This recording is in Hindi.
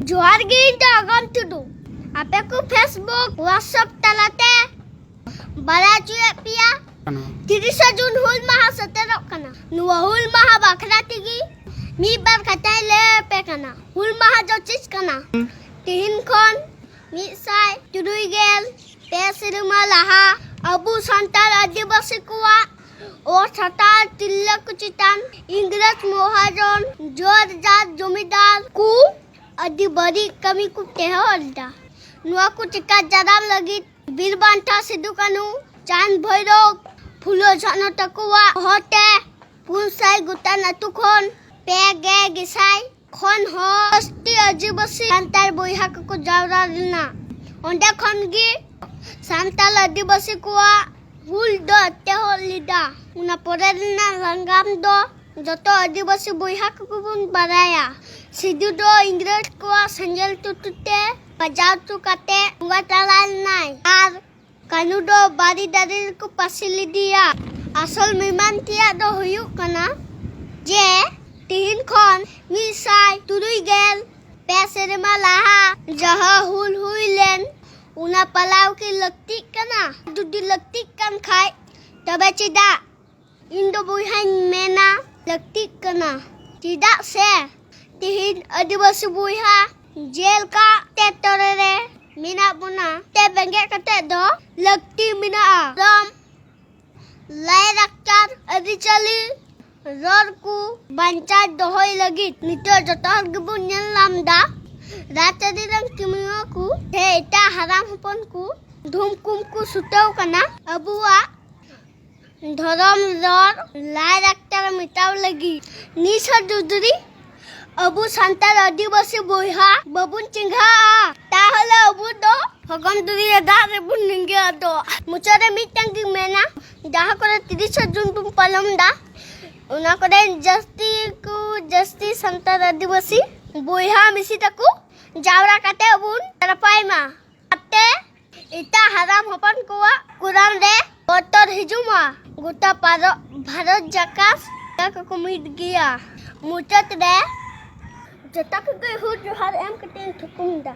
जोहार गे आगम तुडू आपे को फेसबुक व्हाट्सएप तलाते बारा चुए पिया 30 जून हुल माहा सतेरक कना नुवा हुल माहा बाखरा तिगी मी बार खताय ले पे कना हुल माहा जो चीज कना तिहिन खन मी साय तुदुई गेल पे सिरमा लाहा अबू संताल आदिवासी कुआ और सतार तिलक चितान इंग्रज महाजन जोर जात जमींदार को अदी बड़ी कमी को तेहलदा नुआ को टिका जराम लगी बीरबांटा सिद्धू कानू चांद भैरव फुलो जानो तकुआ होते पुनसाई गुता नतुखन पे गे गिसाई खन हस्ती आदिवासी संताल बोइहा को जावरा दिना ओंडे खन गी संताल आदिवासी कुआ हुल दो तेहलिदा उना पोरेना रंगाम दो जतो आदिवासी बोइहा को बुन बराया सिद्धू दो इंग्रज को संजल तुतुते पजाव चुकाते उंगा तलाल नाय आर कानू दो बारी दारी को पासिली दिया असल मेहमान तिया दो हुयु कना जे तिहिन खन मिसाई तुरुई गेल पेसेरेमा लाहा जहा हुल हुइलेन उना पलाव की लगती कना दुदी लगती कन खाए तबे चिदा इंदो बुहाइन मेना लगती कना चिदा से तिहिन आदिवासी बुहा जेल का ते तोरे मिना बुना ते बेंगे कते दो लगती मिना रम लाई रक्कार अदि चली रोर को बंचा दोहोय लगी नितो जतहर गबुन लामदा रातरी रंग किमियो को हे इता हराम हपन को धूमकुम को सुताव कना अबुआ धरम रोर लाई रक्कार मिटाव लगी निसर दुदरी अबू संताल आदिवासी बोइहा बबुन चिंघा ताहले अबू दो हगम दुरी दारे बुन निंगे दो मुचरे मिटंगी मेना जहा करे 30 जून तुम पलम दा उना करे जस्ती संताल आदिवासी बोइहा मिसी तकु जावरा काते अबुन तरपाय मा अते इता हराम हपन कोआ कुराम रे बतर हिजुमा गोटा भारत जकास तक को मिट गया मुचत रे जतक गए हो जोहार एम कटे थुकुम दा